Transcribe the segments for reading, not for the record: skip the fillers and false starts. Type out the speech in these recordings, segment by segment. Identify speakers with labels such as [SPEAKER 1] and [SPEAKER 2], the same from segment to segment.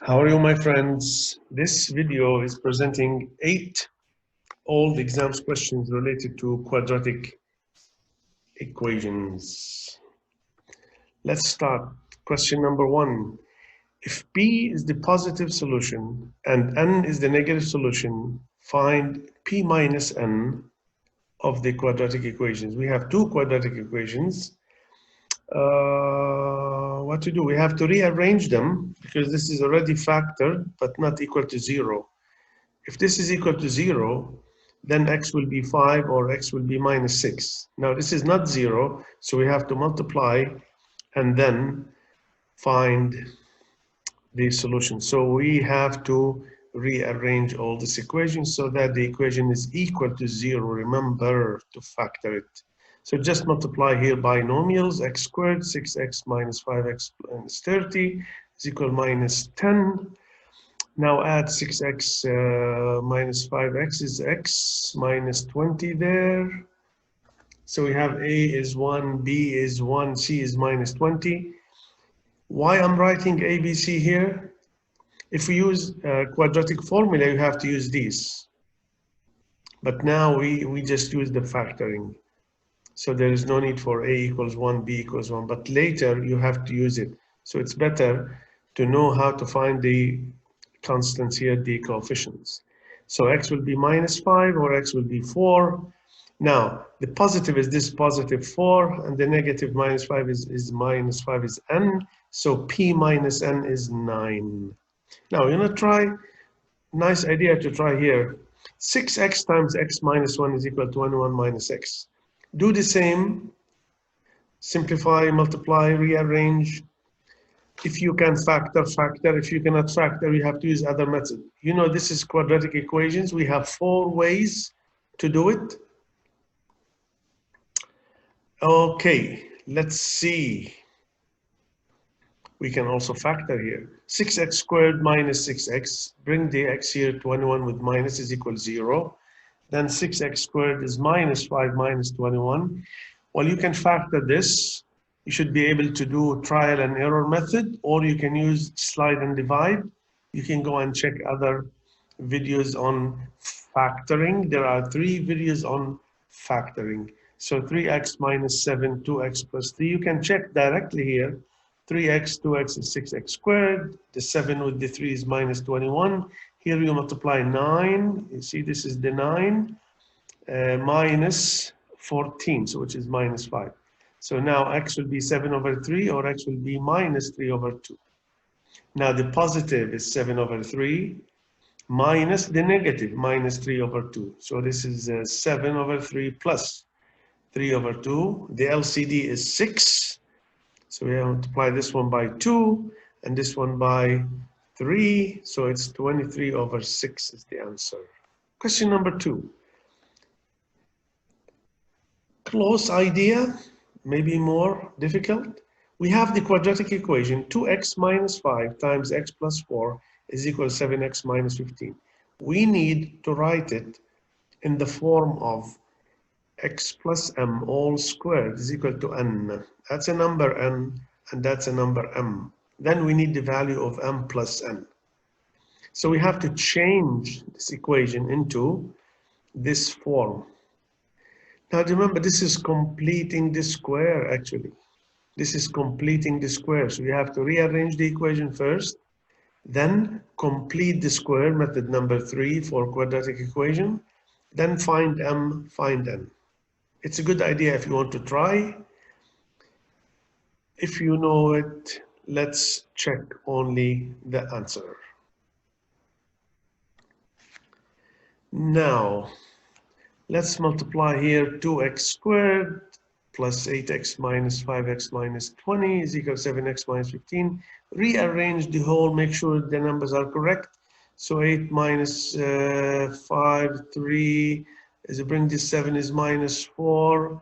[SPEAKER 1] How are you, my friends? This video is presenting 8 old exams questions related to quadratic equations. Let's start. Question number 1. If P is the positive solution and N is the negative solution, find P minus N of the quadratic equations. We have 2 quadratic equations. What to do? We have to rearrange them because this is already factored but not equal to 0. If this is equal to 0, then x will be 5 or x will be minus 6. Now this is not 0, so we have to multiply and then find the solution. So we have to rearrange all these equations so that the equation is equal to 0. Remember to factor it. So just multiply here binomials, x squared, 6x minus 5x minus 30 is equal minus 10. Now add 6x minus 5x is x minus 20 there. So we have a is 1, b is 1, c is minus 20. Why I'm writing ABC here? If we use quadratic formula, you have to use these. But now we just use the factoring. So there is no need for a equals 1, b equals 1. But later you have to use it. So it's better to know how to find the constants here, the coefficients. So x will be minus 5 or x will be 4. Now, the positive is this positive 4, and the negative minus 5 is minus 5 is n. So p minus n is 9. Now, you want to try, nice idea to try here. 6x times x minus 1 is equal to 21 minus x. Do the same, simplify, multiply, rearrange. If you can factor, factor. If you cannot factor, you have to use other method. You know, this is quadratic equations. We have 4 ways to do it. Okay, let's see. We can also factor here. 6x squared minus 6x. Bring the x here, 21 with minus is equal 0. Then 6x squared is minus 5 minus 21. Well, you can factor this. You should be able to do trial and error method, or you can use slide and divide. You can go and check other videos on factoring. There are 3 videos on factoring. So 3x minus 7, 2x plus 3. You can check directly here. 3x, 2x is 6x squared. The 7 with the 3 is minus 21. Here you multiply 9. You see this is the 9 minus 14, so which is minus 5. So now x will be 7 over 3 or x will be minus 3 over 2. Now the positive is 7 over 3 minus the negative minus 3 over 2. So this is 7 over 3 plus 3 over 2. The LCD is 6. So we have to multiply this one by 2 and this one by 3. So it's 23 over 6 is the answer. Question number 2. Close idea. Maybe more difficult. We have the quadratic equation 2x minus 5 times x plus 4 is equal to 7x minus 15. We need to write it in the form of x plus m all squared is equal to n. That's a number n and that's a number m. Then we need the value of m plus n. So we have to change this equation into this form. Now remember, this is completing the square actually. This is completing the square. So you have to rearrange the equation first, then complete the square, method number 3 for quadratic equation, then find m, find n. It's a good idea if you want to try. If you know it, let's check only the answer. Now, let's multiply here 2x squared plus 8x minus 5x minus 20 is equal to 7x minus 15. Rearrange the whole, make sure the numbers are correct. So 8 minus 5, 3, as you bring this 7 is minus 4.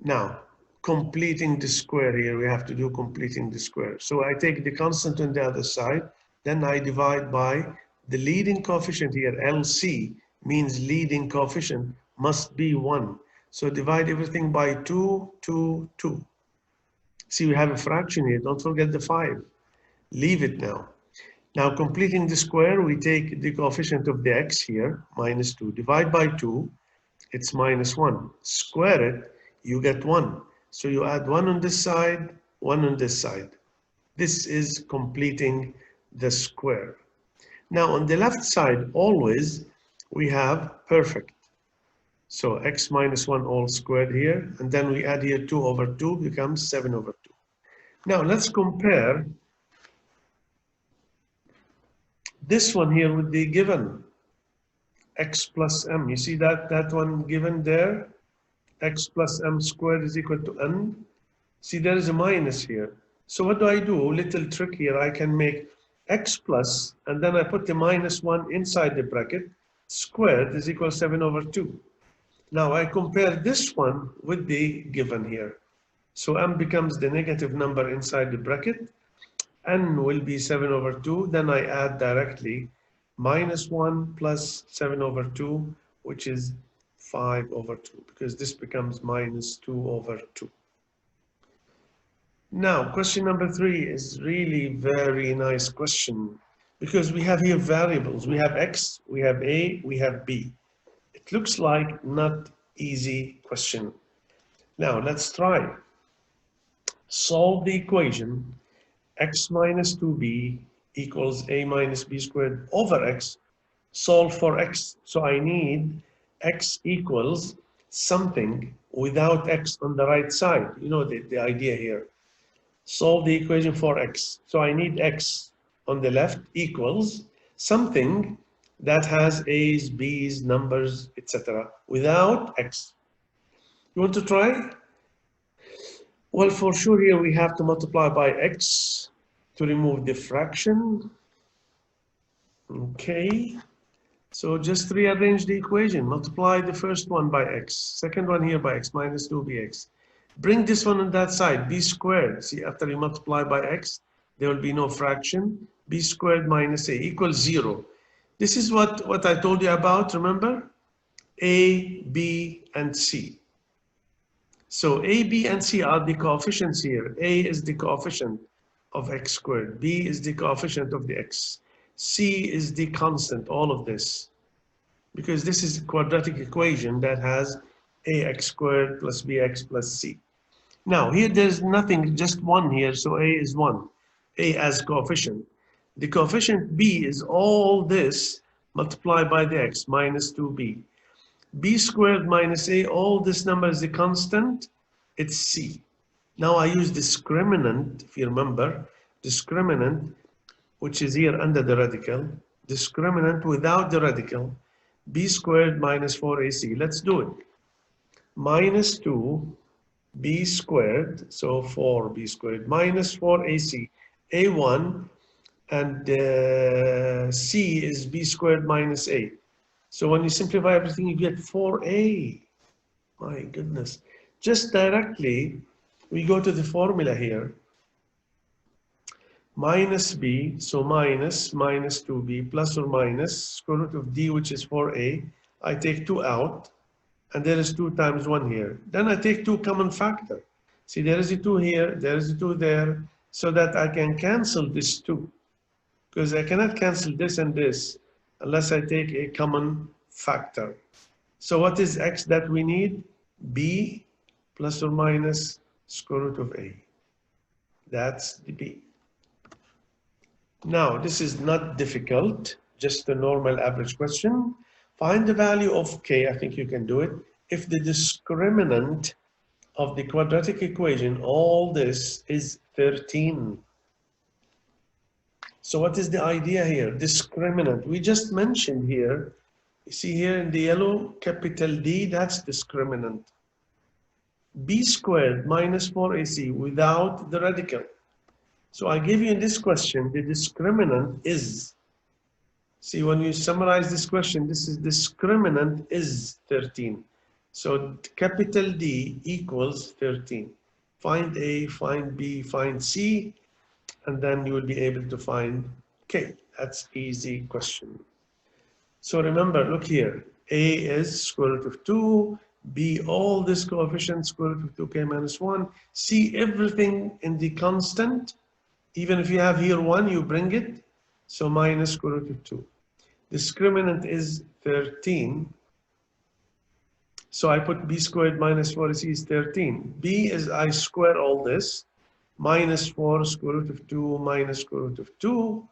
[SPEAKER 1] Now, completing the square here, we have to do completing the square. So I take the constant on the other side, then I divide by the leading coefficient here, LC, means leading coefficient must be 1. So divide everything by 2, 2, 2. See, we have a fraction here. Don't forget the 5. Leave it now. Now completing the square, we take the coefficient of the x here, minus 2, divide by 2, it's minus 1. Square it, you get 1. So you add 1 on this side, 1 on this side. This is completing the square. Now on the left side, always we have perfect. So x minus 1 all squared here, and then we add here 2 over 2 becomes 7 over 2. Now let's compare this one here with the given x plus m. You see that one given there? X plus m squared is equal to n. See, there is a minus here. So what do I do? Little trick here. I can make x plus, and then I put the minus 1 inside the bracket. Squared is equal to 7 over 2. Now I compare this one with the given here. So m becomes the negative number inside the bracket. N will be 7 over 2. Then I add directly minus 1 plus 7 over 2, which is 5 over 2, because this becomes minus 2 over 2. Now, question number 3 is really very nice question, because we have here variables. We have x, we have a, we have b. It looks like not easy question. Now, let's try. Solve the equation x minus 2b equals a minus b squared over x. Solve for x. So I need x equals something without x on the right side. You know the idea here. Solve the equation for x. So I need x on the left equals something that has a's, b's, numbers, etc. without x. You want to try? Well, for sure here we have to multiply by x to remove the fraction. Okay. So just rearrange the equation. Multiply the first one by x. Second one here by x minus 2bx. Bring this one on that side, b squared. See, after you multiply by x, there will be no fraction. B squared minus a equals 0. This is what I told you about, remember? A, B, and C. So A, B, and C are the coefficients here. A is the coefficient of x squared. B is the coefficient of the x. C is the constant, all of this. Because this is a quadratic equation that has ax squared plus bx plus c. Now, here there's nothing, just 1 here, so a is 1. A as coefficient. The coefficient b is all this multiplied by the x, minus 2b. B squared minus a, all this number is the constant, it's c. Now I use discriminant, if you remember, discriminant, which is here under the radical, discriminant without the radical, b squared minus 4ac. Let's do it. Minus 2b squared, so 4b squared, minus 4ac, a1, and c is b squared minus a. So when you simplify everything, you get 4a. My goodness. Just directly, we go to the formula here. Minus b, so minus 2b, plus or minus square root of d, which is 4a. I take 2 out, and there is 2 times 1 here. Then I take 2 common factor. See, there is a 2 here, there is a 2 there, so that I can cancel this 2. Because I cannot cancel this and this unless I take a common factor. So what is x that we need? B plus or minus square root of a. That's the b. Now, this is not difficult, just a normal average question. Find the value of k, I think you can do it, if the discriminant of the quadratic equation, all this is 13. So what is the idea here? Discriminant. We just mentioned here, you see here in the yellow, capital D, that's discriminant. B squared minus 4ac without the radical. So I give you in this question, the discriminant is, see when you summarize this question, this is discriminant is 13. So capital D equals 13. Find A, find B, find C, and then you will be able to find K. That's easy question. So remember, look here, A is square root of 2, B all this coefficient square root of 2k minus 1, C everything in the constant. Even if you have here 1, you bring it. So minus square root of 2. Discriminant is 13. So I put b squared minus 4ac is 13. b is I square all this. Minus 4 square root of 2 minus square root of 2.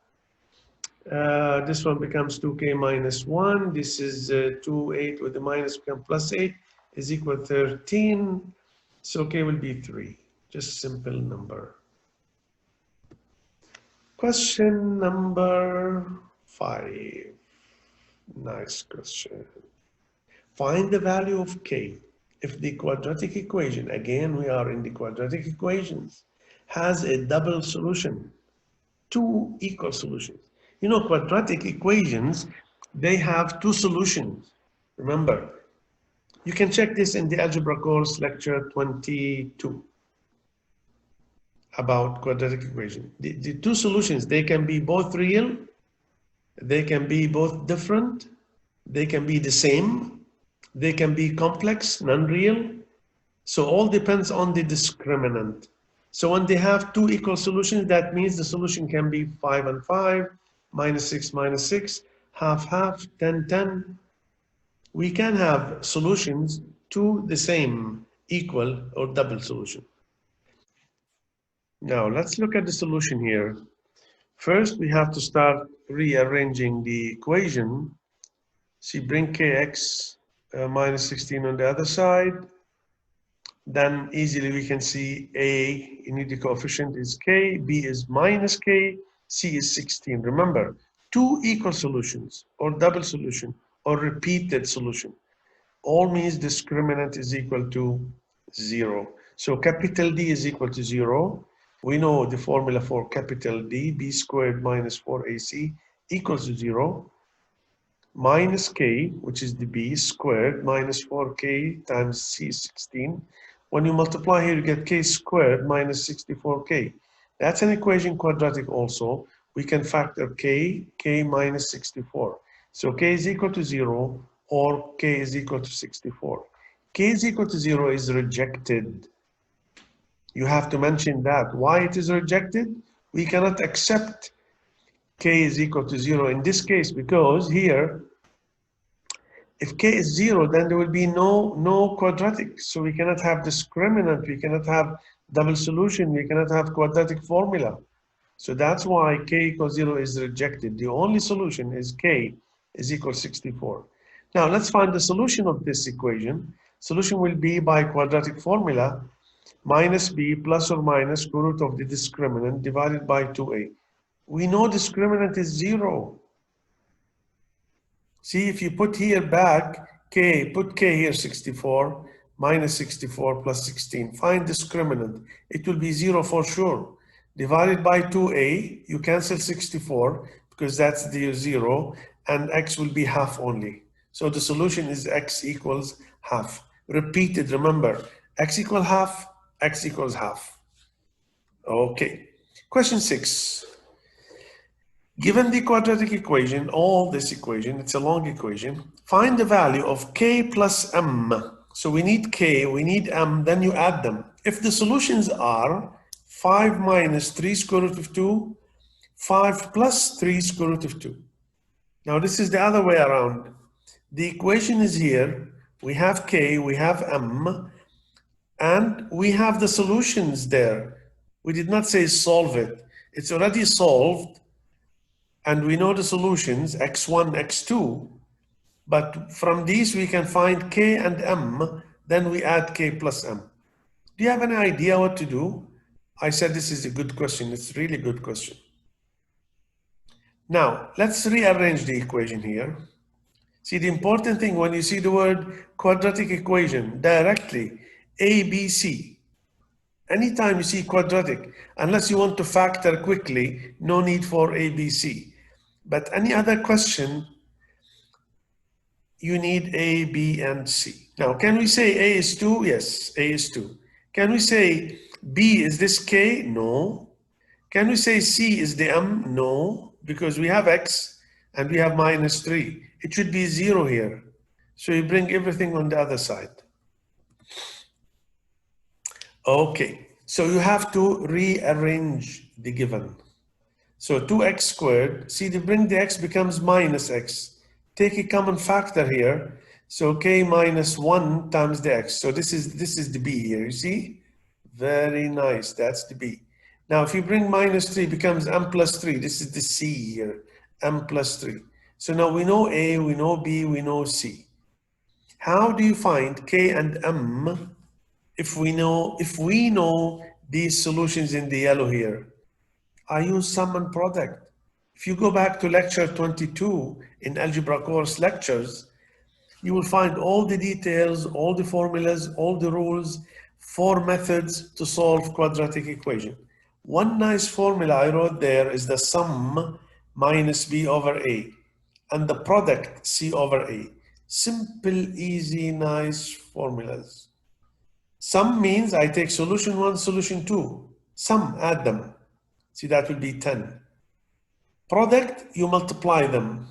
[SPEAKER 1] This one becomes 2k minus 1. This is 2, 8 with the minus become plus 8 is equal to 13. So k will be 3. Just simple number. Question number 5. Nice question. Find the value of k if the quadratic equation, again we are in the quadratic equations, has a double solution, two equal solutions. You know, quadratic equations, they have two solutions. Remember, you can check this in the Algebra Course Lecture 22 about quadratic equation. The two solutions, they can be both real, they can be both different, they can be the same, they can be complex, non-real. So all depends on the discriminant. So when they have two equal solutions, that means the solution can be 5 and 5, minus 6, half, half, 10, 10. We can have solutions to the same equal or double solution. Now let's look at the solution here. First, we have to start rearranging the equation. See, bring kx minus 16 on the other side. Then easily we can see A, you need the coefficient is k, B is minus k, C is 16. Remember, two equal solutions or double solution or repeated solution all means discriminant is equal to 0. So capital D is equal to 0. We know the formula for capital D, b squared minus 4ac equals to 0. Minus k, which is the b squared, minus 4k times c is 16. When you multiply here, you get k squared minus 64k. That's an equation quadratic also. We can factor k minus 64. So k is equal to 0 or k is equal to 64. K is equal to 0 is rejected. You have to mention that. Why it is rejected? We cannot accept k is equal to 0 in this case because here, if k is 0, then there will be no quadratic. So we cannot have discriminant, we cannot have double solution, we cannot have quadratic formula. So that's why k equals 0 is rejected. The only solution is k is equal to 64. Now let's find the solution of this equation. Solution will be by quadratic formula, minus b plus or minus square root of the discriminant divided by 2a. We know discriminant is 0. See, if you put here back k, put k here 64, minus 64 plus 16. Find discriminant. It will be 0 for sure. Divided by 2a, you cancel 64 because that's the 0, and x will be half only. So the solution is x equals half. Repeated, remember, x equals half, x equals half. Okay. Question 6. Given the quadratic equation, all this equation, it's a long equation, find the value of k plus m. So we need k, we need m, then you add them. If the solutions are 5 minus 3 square root of 2, 5 plus 3 square root of 2. Now this is the other way around. The equation is here, we have k, we have m, and we have the solutions there. We did not say solve it. It's already solved. And we know the solutions, x1, x2, but from these we can find k and m, then we add k plus m. Do you have any idea what to do? I said this is a good question, it's a really good question. Now, let's rearrange the equation here. See, the important thing when you see the word quadratic equation, directly, A, B, C. Anytime you see quadratic, unless you want to factor quickly, no need for A, B, C. But any other question, you need A, B, and C. Now, can we say A is 2? Yes, A is 2. Can we say B is this K? No. Can we say C is the M? No, because we have X and we have minus 3. It should be 0 here. So you bring everything on the other side. Okay, so you have to rearrange the given. So 2x squared, see, to bring the x becomes minus x. Take a common factor here. So k minus 1 times the x. So this is the b here, you see? Very nice, that's the b. Now if you bring minus 3, becomes m plus 3. This is the c here, m plus 3. So now we know a, we know b, we know c. How do you find k and m if we know these solutions in the yellow here? I use sum and product. If you go back to lecture 22 in Algebra Course Lectures, you will find all the details, all the formulas, all the rules, 4 methods to solve quadratic equation. One nice formula I wrote there is the sum minus b over a and the product c over a. Simple, easy, nice formulas. Sum means I take solution 1, solution 2, sum, add them. See, that will be 10. Product, you multiply them.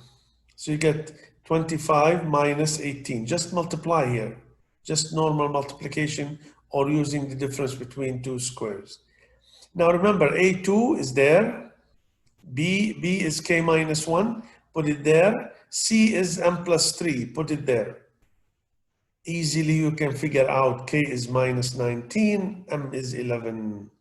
[SPEAKER 1] So you get 25 minus 18. Just multiply here. Just normal multiplication or using the difference between 2 squares. Now remember, A2 is there. B is k minus 1. Put it there. C is m plus 3. Put it there. Easily you can figure out k is minus 19, m is 11.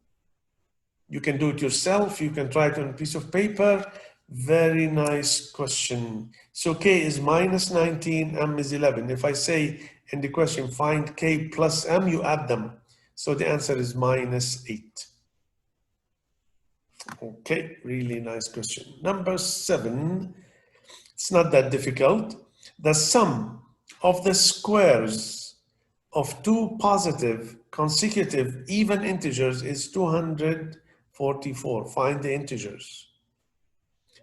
[SPEAKER 1] You can do it yourself. You can try it on a piece of paper. Very nice question. So k is minus 19, m is 11. If I say in the question, find k plus m, you add them. So the answer is minus 8. Okay, really nice question. Number 7, it's not that difficult. The sum of the squares of 2 positive consecutive even integers is 244. Find the integers.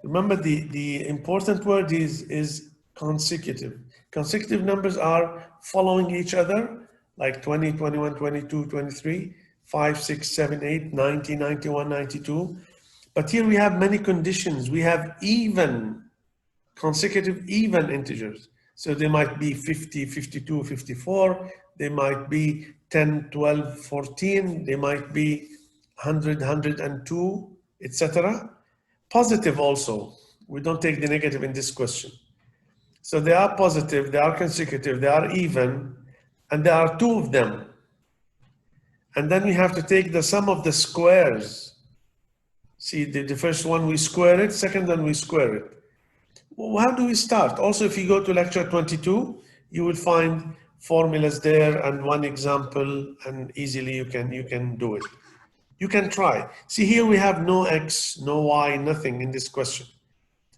[SPEAKER 1] Remember, the important word is consecutive. Consecutive numbers are following each other, like 20, 21, 22, 23, 5, 6, 7, 8, 90, 91, 92. But here we have many conditions. We have even, consecutive even integers. So they might be 50, 52, 54. They might be 10, 12, 14. They might be 100, 102, etc. Positive also. We don't take the negative in this question. So they are positive, they are consecutive, they are even, and there are 2 of them. And then we have to take the sum of the squares. See, the first one we square it, second one we square it. Well, how do we start? Also, if you go to lecture 22, you will find formulas there and one example, and easily you can do it. You can try. See, here we have no x, no y, nothing in this question.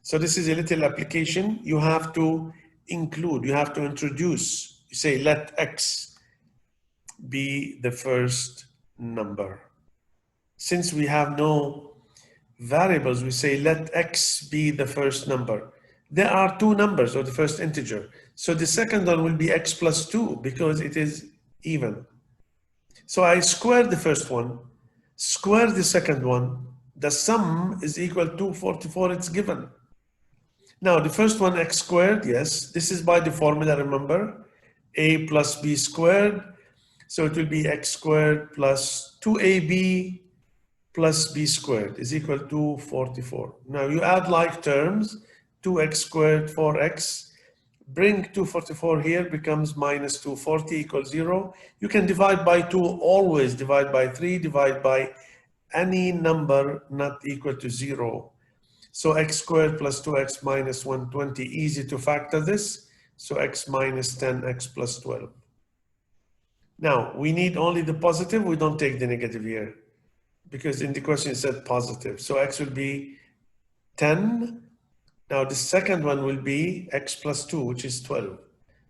[SPEAKER 1] So this is a little application. You have to include, you have to introduce. You say, let x be the first number. Since we have no variables, we say, let x be the first number. There are 2 numbers, or the first integer. So the second one will be x plus 2 because it is even. So I square the first one, square the second one. The sum is equal to 44, it's given. Now the first one, x squared, yes, this is by the formula, remember, a plus b squared. So it will be x squared plus 2ab plus b squared is equal to 44. Now you add like terms, 2x squared, 4x. Bring 244 here, becomes minus 240 equals 0. You can divide by 2, always divide by 3, divide by any number not equal to 0. So x squared plus 2x minus 120, easy to factor this. So x minus 10, x plus 12. Now, we need only the positive, we don't take the negative here, because in the question it said positive. So x will be 10. Now the second one will be x plus 2, which is 12.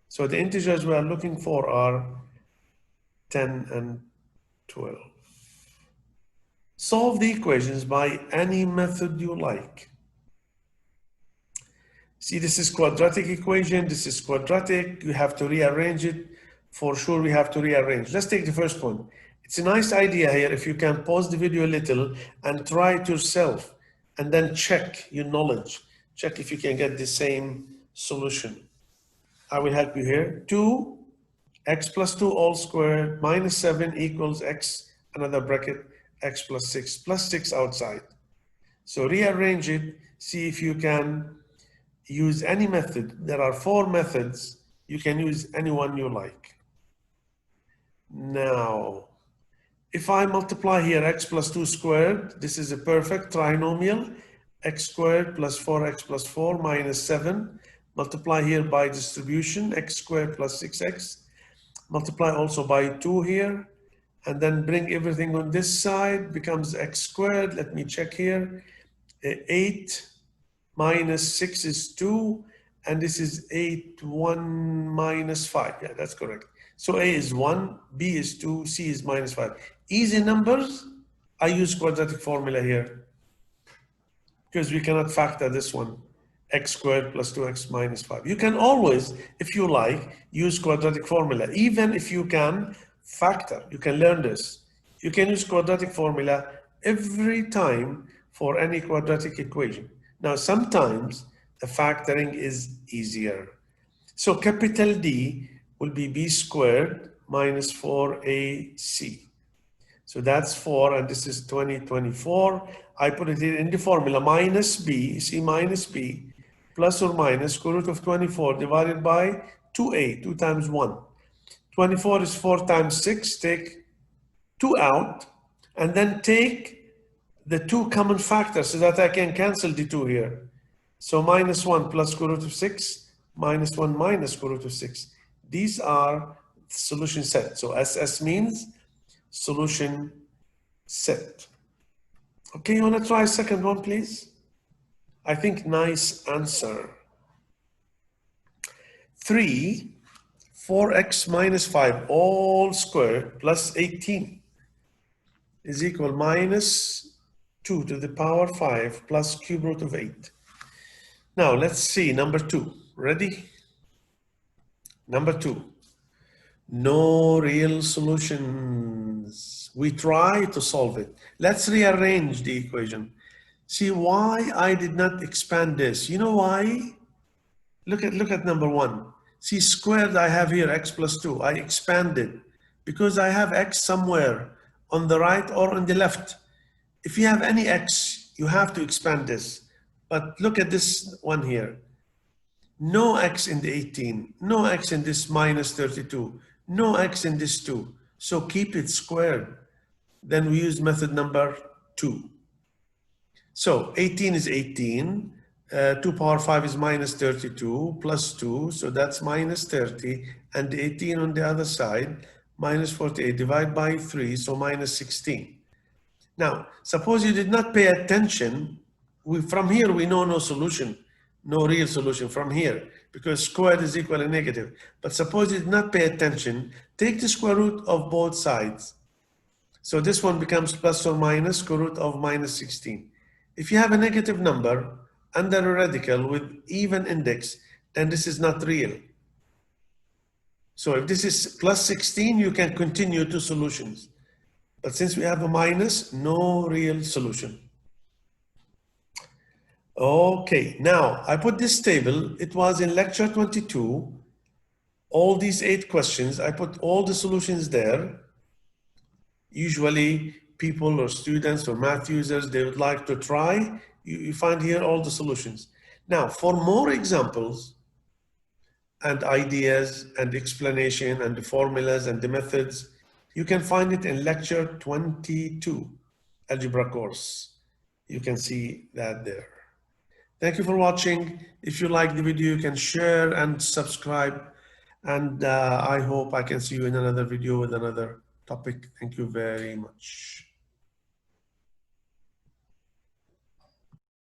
[SPEAKER 1] So the integers we are looking for are 10 and 12. Solve the equations by any method you like. See, this is quadratic equation, this is quadratic, you have to rearrange it. For sure we have to rearrange. Let's take the first one. It's a nice idea here if you can pause the video a little and try it yourself and then check your knowledge. Check if you can get the same solution. I will help you here. 2 x plus 2 all squared minus 7 equals x, another bracket, x plus 6 outside. So rearrange it, see if you can use any method. There are 4 methods. You can use any one you like. Now, if I multiply here x plus 2 squared, this is a perfect trinomial. X squared plus 4x plus 4 minus 7. Multiply here by distribution, x squared plus 6x. Multiply also by 2 here. And then bring everything on this side, becomes x squared. Let me check here. 8 minus 6 is 2. And this is 8, 1 minus 5. Yeah, that's correct. So A is 1, B is 2, C is minus 5. Easy numbers, I use quadratic formula here because we cannot factor this one, x squared plus 2x minus 5. You can always, if you like, use quadratic formula. Even if you can factor, you can learn this. You can use quadratic formula every time for any quadratic equation. Now, sometimes the factoring is easier. So capital D will be b squared minus 4ac. So that's 4, and this is 2024. I put it in the formula, minus b, see minus b, plus or minus square root of 24 divided by 2a, 2 times 1. 24 is 4 times 6, take 2 out, and then take the 2 common factors so that I can cancel the 2 here. So minus 1 plus square root of 6, minus 1 minus square root of 6. These are solution set. So SS means solution set. Okay, you want to try second one, please? I think nice answer. 3, 4x minus 5 all squared plus 18 is equal minus 2 to the power 5 plus cube root of 8. Now let's see number 2. Ready? Number 2. No real solutions. We try to solve it. Let's rearrange the equation. See why I did not expand this. You know why? Look at number 1. See squared I have here, x plus 2. I expanded because I have x somewhere on the right or on the left. If you have any x, you have to expand this. But look at this one here. No x in the 18, no x in this minus 32, no x in this 2. So keep it squared. Then we use method number 2. So 18 is 18, 2 power 5 is minus 32, plus 2, so that's minus 30, and 18 on the other side, minus 48, divide by 3, so minus 16. Now, suppose you did not pay attention, from here we know no solution. No real solution from here because squared is equal to negative. But suppose you did not pay attention, take the square root of both sides. So this one becomes plus or minus square root of minus 16. If you have a negative number under a radical with even index, then this is not real. So if this is plus 16, you can continue to solutions. But since we have a minus, no real solution. Okay, now I put this table. It was in lecture 22. All these 8 questions, I put all the solutions there. Usually people or students or math users, they would like to try. You find here all the solutions. Now, for more examples and ideas and explanation and the formulas and the methods, you can find it in lecture 22, Algebra Course. You can see that there. Thank you for watching. If you like the video, you can share and subscribe. And I hope I can see you in another video with another topic. Thank you very much.